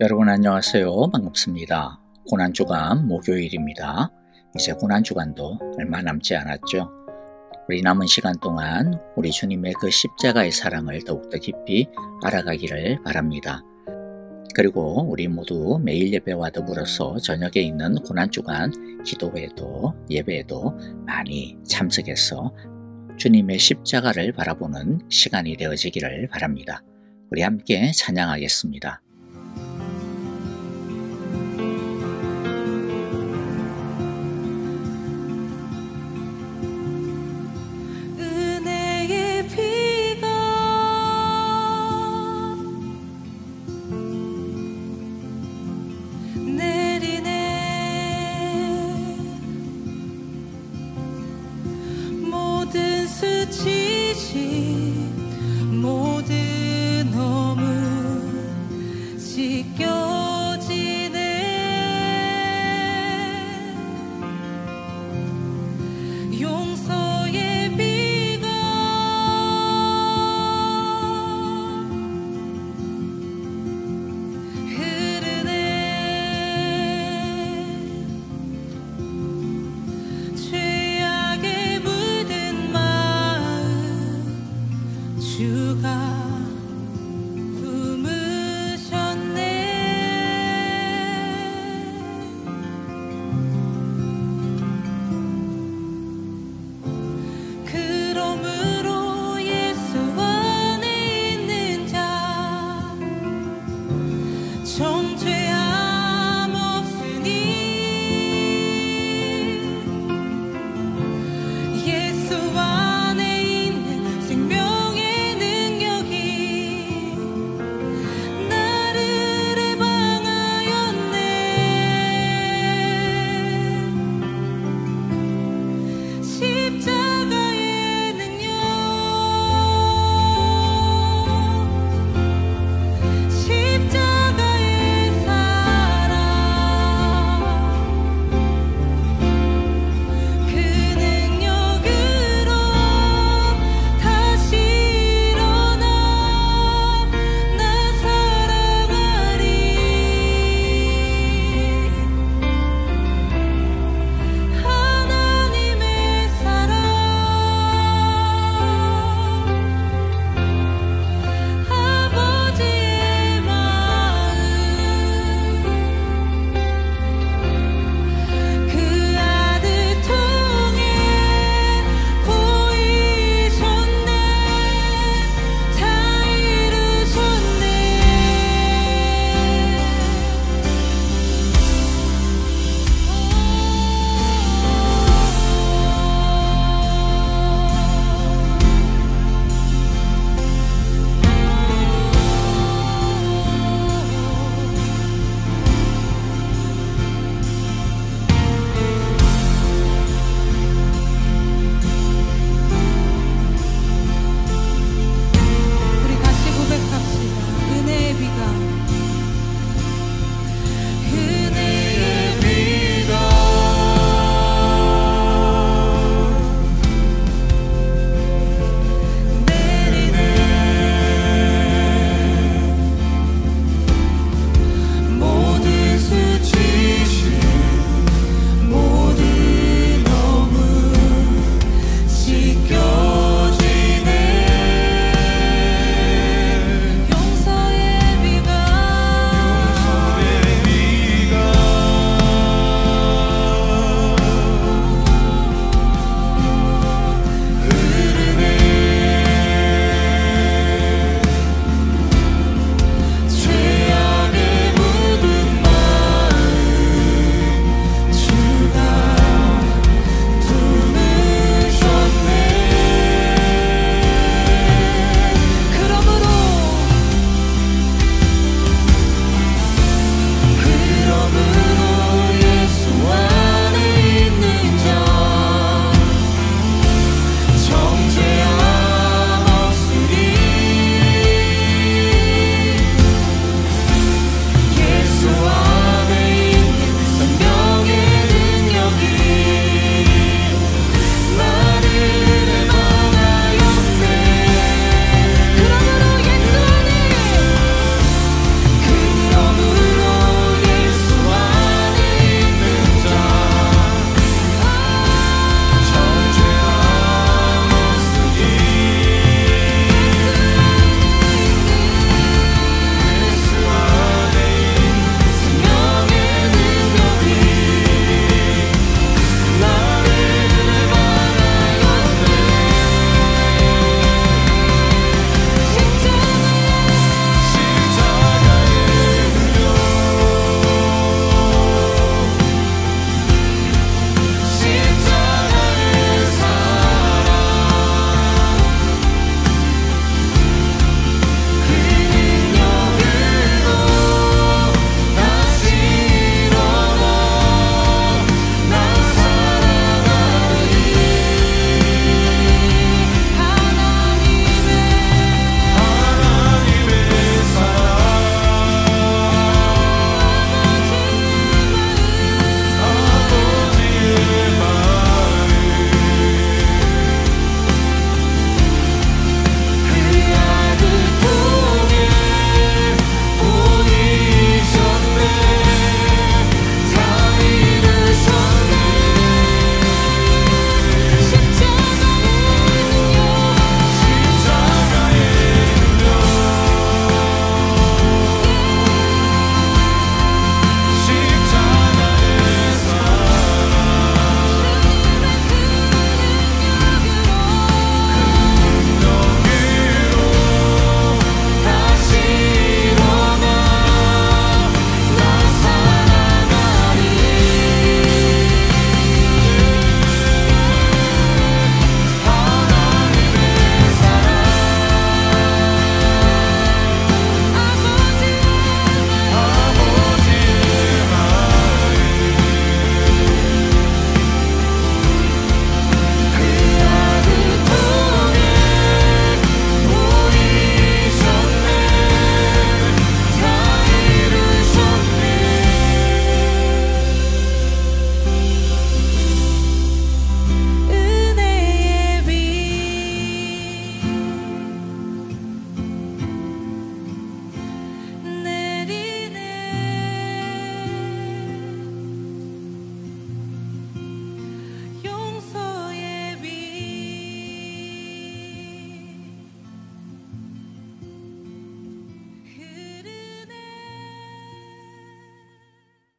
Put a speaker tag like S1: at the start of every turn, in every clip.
S1: 여러분 안녕하세요. 반갑습니다. 고난주간 목요일입니다. 이제 고난주간도 얼마 남지 않았죠. 우리 남은 시간 동안 우리 주님의 그 십자가의 사랑을 더욱더 깊이 알아가기를 바랍니다. 그리고 우리 모두 매일 예배와 더불어서 저녁에 있는 고난주간 기도회도 예배에도 많이 참석해서 주님의 십자가를 바라보는 시간이 되어지기를 바랍니다. 우리 함께 찬양하겠습니다.
S2: 모든 허물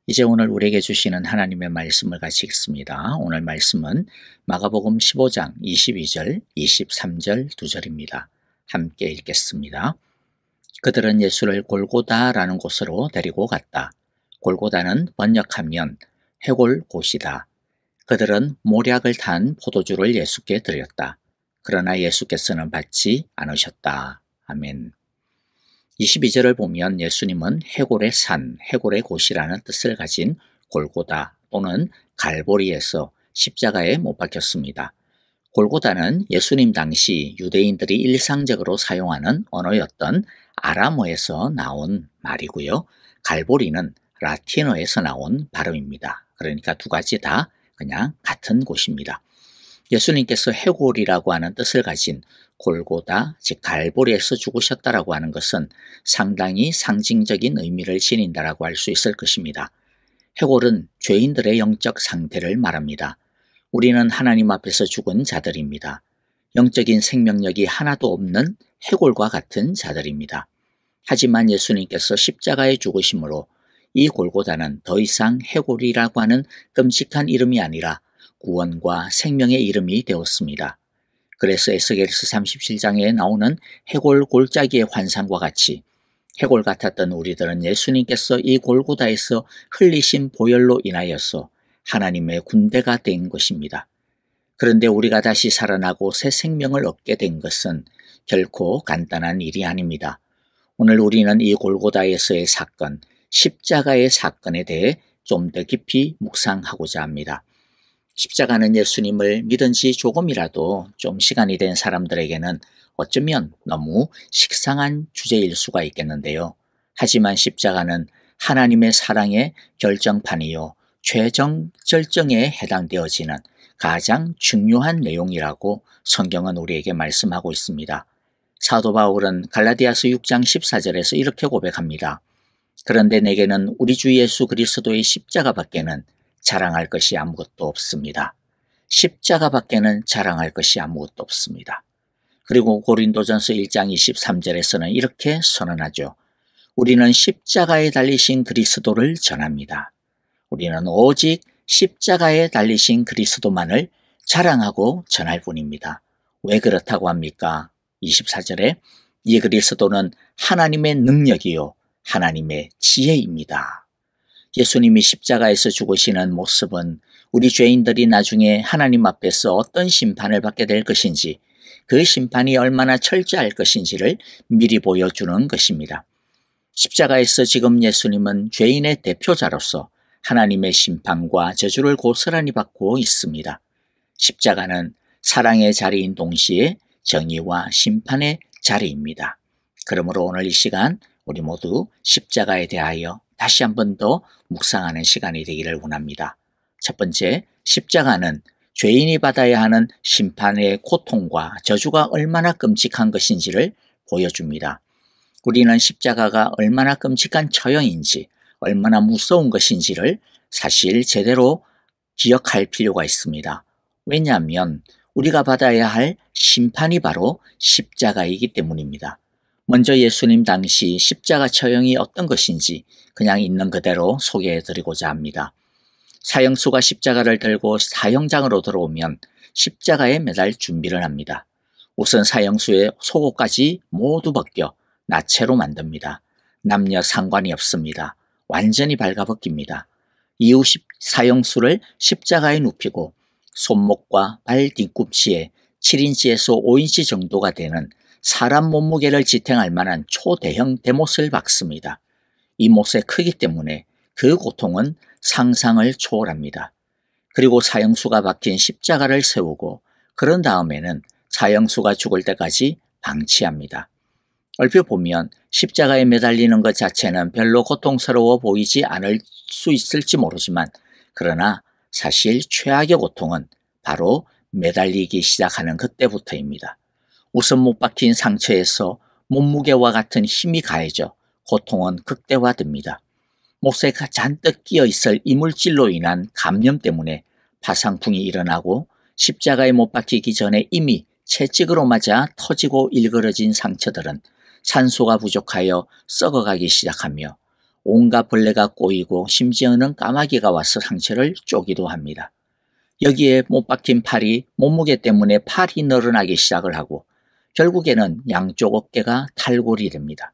S1: 이제 오늘 우리에게 주시는 하나님의 말씀을 같이 읽습니다. 오늘 말씀은 마가복음 15장 22절, 23절 2절입니다. 함께 읽겠습니다. 그들은 예수를 골고다라는 곳으로 데리고 갔다. 골고다는 번역하면 해골 곳이다. 그들은 모략을 탄 포도주를 예수께 드렸다. 그러나 예수께서는 받지 않으셨다. 아멘. 22절을 보면 예수님은 해골의 산, 해골의 곳이라는 뜻을 가진 골고다 또는 갈보리에서 십자가에 못 박혔습니다. 골고다는 예수님 당시 유대인들이 일상적으로 사용하는 언어였던 아람어에서 나온 말이고요. 갈보리는 라틴어에서 나온 발음입니다. 그러니까 두 가지 다 그냥 같은 곳입니다. 예수님께서 해골이라고 하는 뜻을 가진 골고다, 즉 갈보리에서 죽으셨다라고 하는 것은 상당히 상징적인 의미를 지닌다라고 할 수 있을 것입니다. 해골은 죄인들의 영적 상태를 말합니다. 우리는 하나님 앞에서 죽은 자들입니다. 영적인 생명력이 하나도 없는 해골과 같은 자들입니다. 하지만 예수님께서 십자가에 죽으심으로 이 골고다는 더 이상 해골이라고 하는 끔찍한 이름이 아니라 구원과 생명의 이름이 되었습니다. 그래서 에스겔서 37장에 나오는 해골 골짜기의 환상과 같이 해골 같았던 우리들은 예수님께서 이 골고다에서 흘리신 보혈로 인하여서 하나님의 군대가 된 것입니다. 그런데 우리가 다시 살아나고 새 생명을 얻게 된 것은 결코 간단한 일이 아닙니다. 오늘 우리는 이 골고다에서의 사건, 십자가의 사건에 대해 좀 더 깊이 묵상하고자 합니다. 십자가는 예수님을 믿은 지 조금이라도 좀 시간이 된 사람들에게는 어쩌면 너무 식상한 주제일 수가 있겠는데요. 하지만 십자가는 하나님의 사랑의 결정판이요. 최종 절정에 해당되어지는 가장 중요한 내용이라고 성경은 우리에게 말씀하고 있습니다. 사도 바울은 갈라디아서 6장 14절에서 이렇게 고백합니다. 그런데 내게는 우리 주 예수 그리스도의 십자가밖에는 자랑할 것이 아무것도 없습니다. 십자가밖에는 자랑할 것이 아무것도 없습니다. 그리고 고린도전서 1장 23절에서는 이렇게 선언하죠. 우리는 십자가에 달리신 그리스도를 전합니다. 우리는 오직 십자가에 달리신 그리스도만을 자랑하고 전할 뿐입니다. 왜 그렇다고 합니까? 24절에 이 그리스도는 하나님의 능력이요 하나님의 지혜입니다. 예수님이 십자가에서 죽으시는 모습은 우리 죄인들이 나중에 하나님 앞에서 어떤 심판을 받게 될 것인지 그 심판이 얼마나 철저할 것인지를 미리 보여주는 것입니다. 십자가에서 지금 예수님은 죄인의 대표자로서 하나님의 심판과 저주를 고스란히 받고 있습니다. 십자가는 사랑의 자리인 동시에 정의와 심판의 자리입니다. 그러므로 오늘 이 시간 우리 모두 십자가에 대하여 다시 한 번 더 묵상하는 시간이 되기를 원합니다. 첫 번째, 십자가는 죄인이 받아야 하는 심판의 고통과 저주가 얼마나 끔찍한 것인지를 보여줍니다. 우리는 십자가가 얼마나 끔찍한 처형인지, 얼마나 무서운 것인지를 사실 제대로 기억할 필요가 있습니다. 왜냐하면 우리가 받아야 할 심판이 바로 십자가이기 때문입니다. 먼저 예수님 당시 십자가 처형이 어떤 것인지 그냥 있는 그대로 소개해 드리고자 합니다. 사형수가 십자가를 들고 사형장으로 들어오면 십자가에 매달 준비를 합니다. 우선 사형수의 속옷까지 모두 벗겨 나체로 만듭니다. 남녀 상관이 없습니다. 완전히 발가벗깁니다. 이후 사형수를 십자가에 눕히고 손목과 발 뒤꿈치에 7인치에서 5인치 정도가 되는 사람 몸무게를 지탱할 만한 초대형 대못을 박습니다. 이 못의 크기 때문에 그 고통은 상상을 초월합니다. 그리고 사형수가 박힌 십자가를 세우고 그런 다음에는 사형수가 죽을 때까지 방치합니다. 얼핏 보면 십자가에 매달리는 것 자체는 별로 고통스러워 보이지 않을 수 있을지 모르지만 그러나 사실 최악의 고통은 바로 매달리기 시작하는 그때부터입니다. 우선 못 박힌 상처에서 몸무게와 같은 힘이 가해져 고통은 극대화됩니다. 못에 잔뜩 끼어 있을 이물질로 인한 감염 때문에 파상풍이 일어나고 십자가에 못 박히기 전에 이미 채찍으로 맞아 터지고 일그러진 상처들은 산소가 부족하여 썩어가기 시작하며 온갖 벌레가 꼬이고 심지어는 까마귀가 와서 상처를 쪼기도 합니다. 여기에 못 박힌 팔이 몸무게 때문에 팔이 늘어나기 시작을 하고 결국에는 양쪽 어깨가 탈골이 됩니다.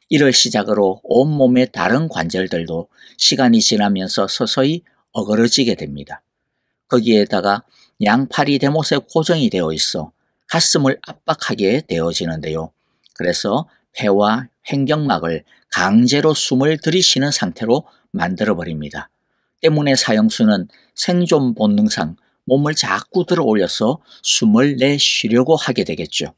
S1: 이를 시작으로 온몸의 다른 관절들도 시간이 지나면서 서서히 어그러지게 됩니다. 거기에다가 양팔이 대못에 고정이 되어 있어 가슴을 압박하게 되어지는데요. 그래서 폐와 횡격막을 강제로 숨을 들이쉬는 상태로 만들어버립니다. 때문에 사형수는 생존 본능상 몸을 자꾸 들어 올려서 숨을 내쉬려고 하게 되겠죠.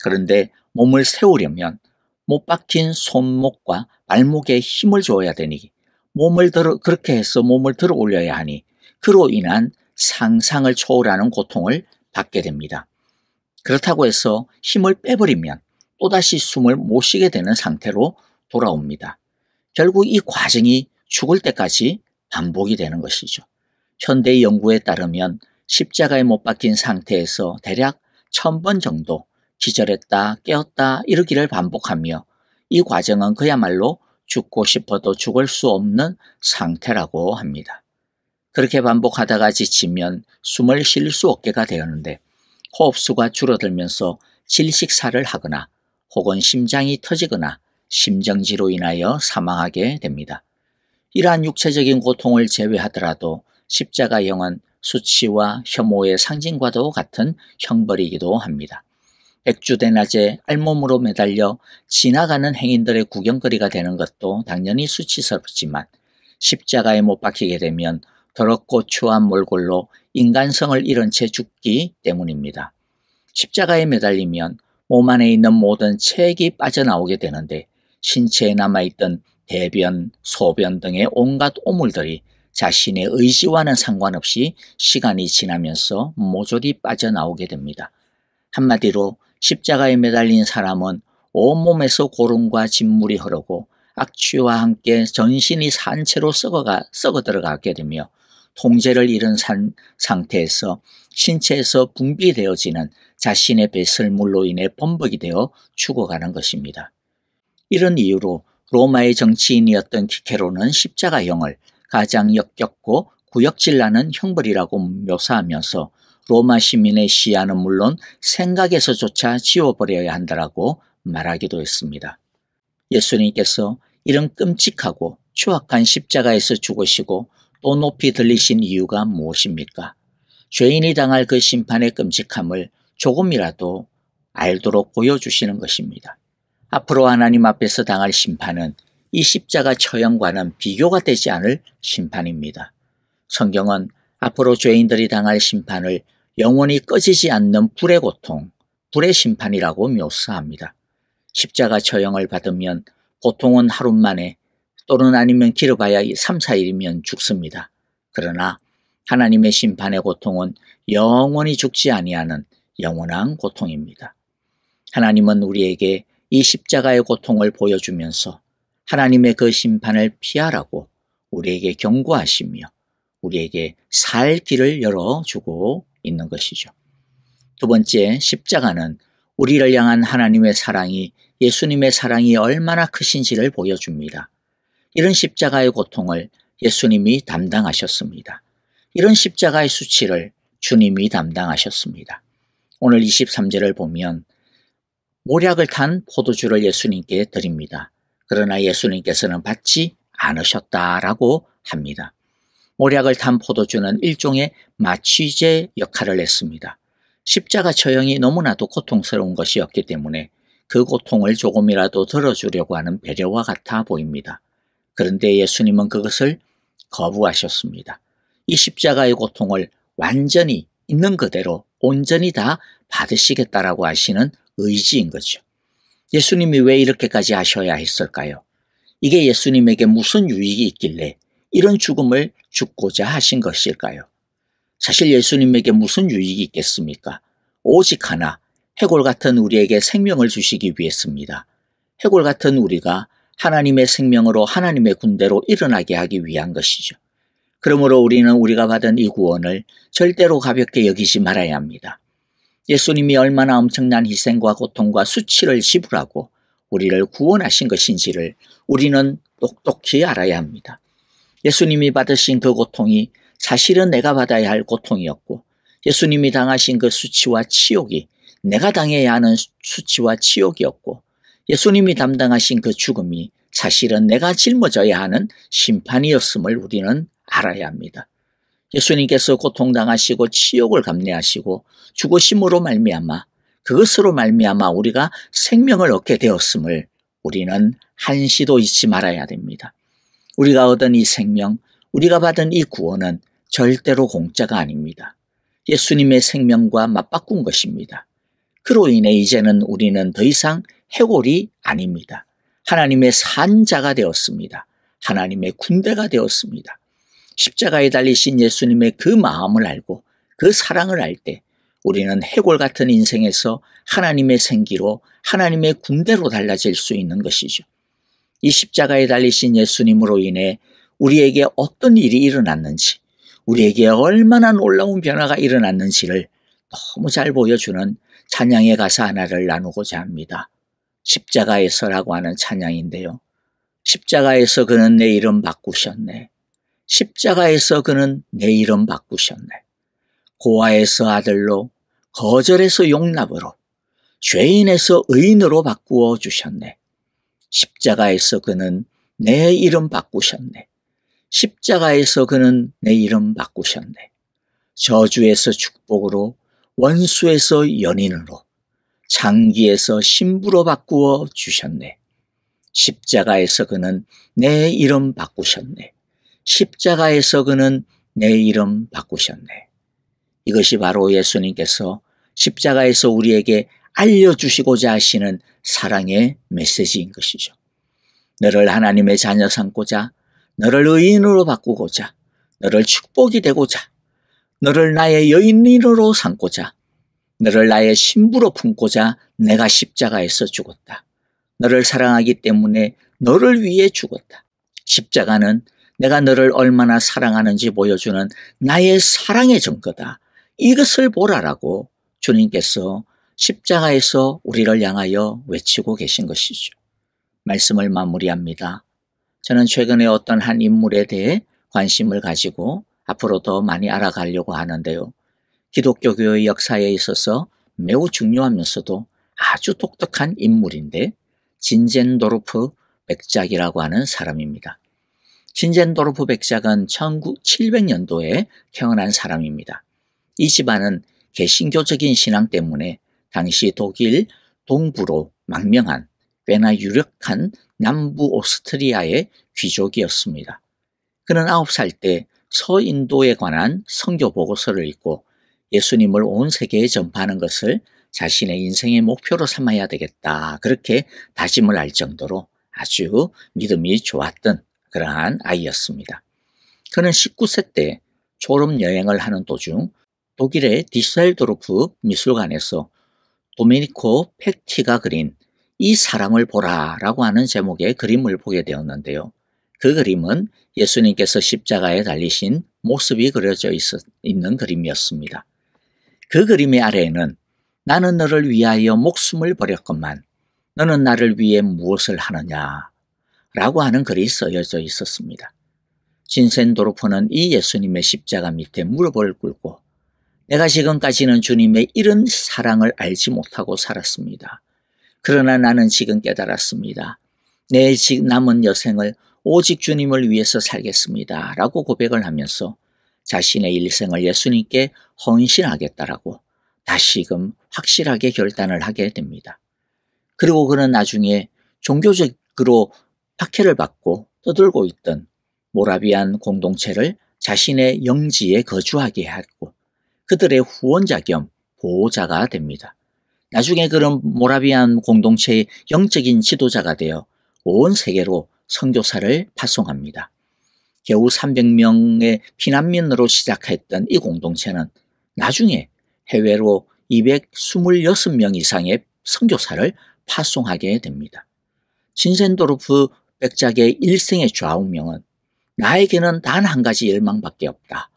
S1: 그런데 몸을 세우려면 못 박힌 손목과 발목에 힘을 줘야 되니 그렇게 해서 몸을 들어 올려야 하니 그로 인한 상상을 초월하는 고통을 받게 됩니다. 그렇다고 해서 힘을 빼버리면 또다시 숨을 못 쉬게 되는 상태로 돌아옵니다. 결국 이 과정이 죽을 때까지 반복이 되는 것이죠. 현대 연구에 따르면 십자가에 못 박힌 상태에서 대략 1000번 정도 기절했다 깨었다 이러기를 반복하며 이 과정은 그야말로 죽고 싶어도 죽을 수 없는 상태라고 합니다. 그렇게 반복하다가 지치면 숨을 쉴 수 없게가 되었는데 호흡수가 줄어들면서 질식사를 하거나 혹은 심장이 터지거나 심정지로 인하여 사망하게 됩니다. 이러한 육체적인 고통을 제외하더라도 십자가형은 수치와 혐오의 상징과도 같은 형벌이기도 합니다. 백주대낮에 알몸으로 매달려 지나가는 행인들의 구경거리가 되는 것도 당연히 수치스럽지만 십자가에 못 박히게 되면 더럽고 추한 몰골로 인간성을 잃은 채 죽기 때문입니다. 십자가에 매달리면 몸 안에 있는 모든 체액이 빠져나오게 되는데 신체에 남아있던 대변, 소변 등의 온갖 오물들이 자신의 의지와는 상관없이 시간이 지나면서 모조리 빠져나오게 됩니다. 한마디로 십자가에 매달린 사람은 온몸에서 고름과 진물이 흐르고 악취와 함께 전신이 산채로 썩어 들어가게 되며 통제를 잃은 상태에서 신체에서 분비되어지는 자신의 배설물로 인해 범벅이 되어 죽어가는 것입니다. 이런 이유로 로마의 정치인이었던 키케로는 십자가형을 가장 역겹고 구역질나는 형벌이라고 묘사하면서 로마 시민의 시야는 물론 생각에서조차 지워버려야 한다라고 말하기도 했습니다. 예수님께서 이런 끔찍하고 추악한 십자가에서 죽으시고 또 높이 들리신 이유가 무엇입니까? 죄인이 당할 그 심판의 끔찍함을 조금이라도 알도록 보여주시는 것입니다. 앞으로 하나님 앞에서 당할 심판은 이 십자가 처형과는 비교가 되지 않을 심판입니다. 성경은 앞으로 죄인들이 당할 심판을 영원히 꺼지지 않는 불의 고통, 불의 심판이라고 묘사합니다. 십자가 처형을 받으면 고통은 하루 만에 또는 아니면 길어봐야 3, 4일이면 죽습니다. 그러나 하나님의 심판의 고통은 영원히 죽지 아니하는 영원한 고통입니다. 하나님은 우리에게 이 십자가의 고통을 보여주면서 하나님의 그 심판을 피하라고 우리에게 경고하시며 우리에게 살 길을 열어주고 있는 것이죠. 두 번째, 십자가는 우리를 향한 하나님의 사랑이 예수님의 사랑이 얼마나 크신지를 보여줍니다. 이런 십자가의 고통을 예수님이 담당하셨습니다. 이런 십자가의 수치를 주님이 담당하셨습니다. 오늘 23절을 보면 모략을 탄 포도주를 예수님께 드립니다. 그러나 예수님께서는 받지 않으셨다라고 합니다. 모략을 탄 포도주는 일종의 마취제 역할을 했습니다. 십자가 처형이 너무나도 고통스러운 것이었기 때문에 그 고통을 조금이라도 덜어주려고 하는 배려와 같아 보입니다. 그런데 예수님은 그것을 거부하셨습니다. 이 십자가의 고통을 완전히 있는 그대로 온전히 다 받으시겠다라고 하시는 의지인 거죠. 예수님이 왜 이렇게까지 하셔야 했을까요? 이게 예수님에게 무슨 유익이 있길래 이런 죽음을 죽고자 하신 것일까요? 사실 예수님에게 무슨 유익이 있겠습니까? 오직 하나, 해골 같은 우리에게 생명을 주시기 위해서입니다. 해골 같은 우리가 하나님의 생명으로 하나님의 군대로 일어나게 하기 위한 것이죠. 그러므로 우리는 우리가 받은 이 구원을 절대로 가볍게 여기지 말아야 합니다. 예수님이 얼마나 엄청난 희생과 고통과 수치를 지불하고 우리를 구원하신 것인지를 우리는 똑똑히 알아야 합니다. 예수님이 받으신 그 고통이 사실은 내가 받아야 할 고통이었고, 예수님이 당하신 그 수치와 치욕이 내가 당해야 하는 수치와 치욕이었고, 예수님이 담당하신 그 죽음이 사실은 내가 짊어져야 하는 심판이었음을 우리는 알아야 합니다. 예수님께서 고통당하시고 치욕을 감내하시고 죽으심으로 말미암아, 그것으로 말미암아 우리가 생명을 얻게 되었음을 우리는 한시도 잊지 말아야 됩니다. 우리가 얻은 이 생명, 우리가 받은 이 구원은 절대로 공짜가 아닙니다. 예수님의 생명과 맞바꾼 것입니다. 그로 인해 이제는 우리는 더 이상 해골이 아닙니다. 하나님의 산자가 되었습니다. 하나님의 군대가 되었습니다. 십자가에 달리신 예수님의 그 마음을 알고 그 사랑을 알 때 우리는 해골 같은 인생에서 하나님의 생기로, 하나님의 군대로 달라질 수 있는 것이죠. 이 십자가에 달리신 예수님으로 인해 우리에게 어떤 일이 일어났는지, 우리에게 얼마나 놀라운 변화가 일어났는지를 너무 잘 보여주는 찬양의 가사 하나를 나누고자 합니다. 십자가에서라고 하는 찬양인데요. 십자가에서 그는 내 이름 바꾸셨네. 십자가에서 그는 내 이름 바꾸셨네. 고아에서 아들로, 거절에서 용납으로, 죄인에서 의인으로 바꾸어 주셨네. 십자가에서 그는 내 이름 바꾸셨네. 십자가에서 그는 내 이름 바꾸셨네. 저주에서 축복으로, 원수에서 연인으로, 장기에서 신부로 바꾸어 주셨네. 십자가에서 그는 내 이름 바꾸셨네. 십자가에서 그는 내 이름 바꾸셨네. 이것이 바로 예수님께서 십자가에서 우리에게 알려주시고자 하시는 사랑의 메시지인 것이죠. 너를 하나님의 자녀 삼고자, 너를 의인으로 바꾸고자, 너를 축복이 되고자, 너를 나의 여인으로 삼고자, 너를 나의 신부로 품고자 내가 십자가에서 죽었다. 너를 사랑하기 때문에 너를 위해 죽었다. 십자가는 내가 너를 얼마나 사랑하는지 보여주는 나의 사랑의 증거다. 이것을 보라라고 주님께서 십자가에서 우리를 향하여 외치고 계신 것이죠. 말씀을 마무리합니다. 저는 최근에 어떤 한 인물에 대해 관심을 가지고 앞으로 더 많이 알아가려고 하는데요. 기독교 교회 역사에 있어서 매우 중요하면서도 아주 독특한 인물인데, 진젠도르프 백작이라고 하는 사람입니다. 진젠도르프 백작은 1700년도에 태어난 사람입니다. 이 집안은 개신교적인 신앙 때문에 당시 독일 동부로 망명한 꽤나 유력한 남부 오스트리아의 귀족이었습니다. 그는 9살 때 서인도에 관한 선교 보고서를 읽고 예수님을 온 세계에 전파하는 것을 자신의 인생의 목표로 삼아야 되겠다, 그렇게 다짐을 할 정도로 아주 믿음이 좋았던 그러한 아이였습니다. 그는 19세 때 졸업 여행을 하는 도중 독일의 디셀도르프 미술관에서 도메니코 펙티가 그린 이 사람을 보라라고 하는 제목의 그림을 보게 되었는데요. 그 그림은 예수님께서 십자가에 달리신 모습이 그려져 있는 그림이었습니다. 그 그림의 아래에는 나는 너를 위하여 목숨을 버렸건만 너는 나를 위해 무엇을 하느냐 라고 하는 글이 쓰여져 있었습니다. 진센도르프는 이 예수님의 십자가 밑에 무릎을 꿇고 내가 지금까지는 주님의 이런 사랑을 알지 못하고 살았습니다. 그러나 나는 지금 깨달았습니다. 내 남은 여생을 오직 주님을 위해서 살겠습니다 라고 고백을 하면서 자신의 일생을 예수님께 헌신하겠다라고 다시금 확실하게 결단을 하게 됩니다. 그리고 그는 나중에 종교적으로 박해를 받고 떠들고 있던 모라비안 공동체를 자신의 영지에 거주하게 하고 그들의 후원자 겸 보호자가 됩니다. 나중에 그런 모라비안 공동체의 영적인 지도자가 되어 온 세계로 선교사를 파송합니다. 겨우 300명의 피난민으로 시작했던 이 공동체는 나중에 해외로 226명 이상의 선교사를 파송하게 됩니다. 진센도르프 백작의 일생의 좌우명은 나에게는 단 한 가지 열망밖에 없다.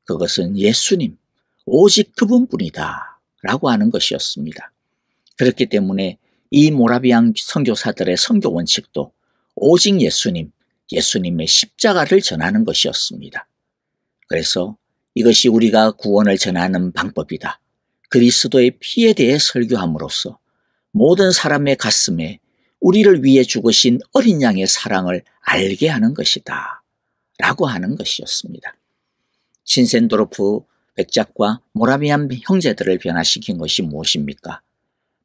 S1: 그것은 예수님, 오직 그분뿐이다 라고 하는 것이었습니다. 그렇기 때문에 이 모라비안 선교사들의 선교 원칙도 오직 예수님의 십자가를 전하는 것이었습니다. 그래서 이것이 우리가 구원을 전하는 방법이다. 그리스도의 피에 대해 설교함으로써 모든 사람의 가슴에 우리를 위해 죽으신 어린 양의 사랑을 알게 하는 것이다. 라고 하는 것이었습니다. 신센도르프 백작과 모라비안 형제들을 변화시킨 것이 무엇입니까?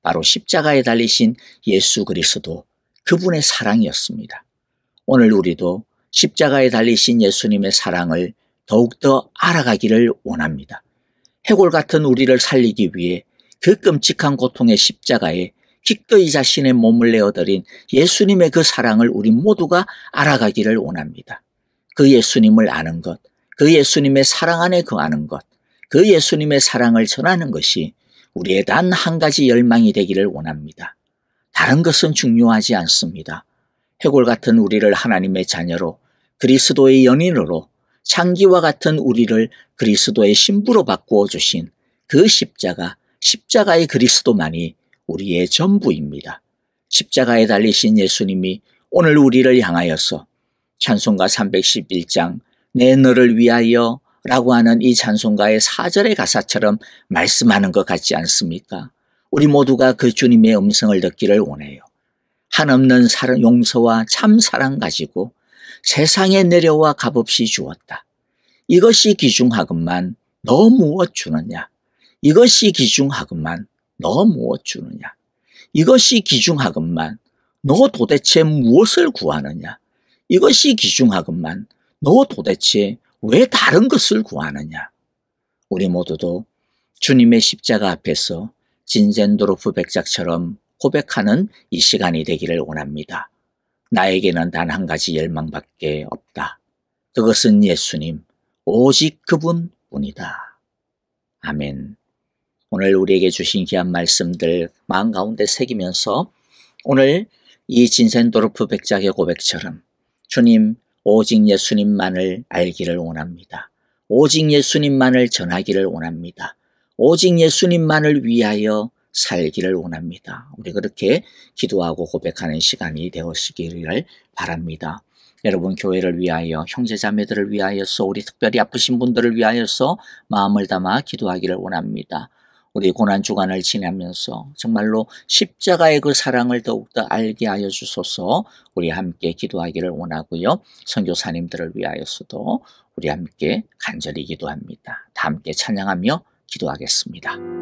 S1: 바로 십자가에 달리신 예수 그리스도, 그분의 사랑이었습니다. 오늘 우리도 십자가에 달리신 예수님의 사랑을 더욱더 알아가기를 원합니다. 해골 같은 우리를 살리기 위해 그 끔찍한 고통의 십자가에 기꺼이 자신의 몸을 내어드린 예수님의 그 사랑을 우리 모두가 알아가기를 원합니다. 그 예수님을 아는 것, 그 예수님의 사랑 안에 거하는 것, 그 예수님의 사랑을 전하는 것이 우리의 단 한 가지 열망이 되기를 원합니다. 다른 것은 중요하지 않습니다. 해골 같은 우리를 하나님의 자녀로, 그리스도의 연인으로, 창기와 같은 우리를 그리스도의 신부로 바꾸어 주신 그 십자가의 그리스도만이 우리의 전부입니다. 십자가에 달리신 예수님이 오늘 우리를 향하여서 찬송가 311장 내 너를 위하여 라고 하는 이 찬송가의 4절의 가사처럼 말씀하는 것 같지 않습니까? 우리 모두가 그 주님의 음성을 듣기를 원해요. 한없는 용서와 참 사랑 가지고 세상에 내려와 값없이 주었다. 이것이 귀중하건만 너 무엇 주느냐? 이것이 귀중하건만 너 무엇 주느냐? 이것이 귀중하건만 너 도대체 무엇을 구하느냐? 이것이 귀중하건만 너 도대체 왜 다른 것을 구하느냐? 우리 모두도 주님의 십자가 앞에서 진센도르프 백작처럼 고백하는 이 시간이 되기를 원합니다. 나에게는 단 한 가지 열망밖에 없다. 그것은 예수님, 오직 그분뿐이다. 아멘. 오늘 우리에게 주신 귀한 말씀들 마음 가운데 새기면서 오늘 이 진센도르프 백작의 고백처럼 주님, 오직 예수님만을 알기를 원합니다. 오직 예수님만을 전하기를 원합니다. 오직 예수님만을 위하여 살기를 원합니다. 우리 그렇게 기도하고 고백하는 시간이 되시기를 바랍니다. 여러분 교회를 위하여, 형제자매들을 위하여서, 우리 특별히 아프신 분들을 위하여서 마음을 담아 기도하기를 원합니다. 우리 고난주간을 지나면서 정말로 십자가의 그 사랑을 더욱더 알게 하여 주소서. 우리 함께 기도하기를 원하고요. 선교사님들을 위하여서도 우리 함께 간절히 기도합니다. 다 함께 찬양하며 기도하겠습니다.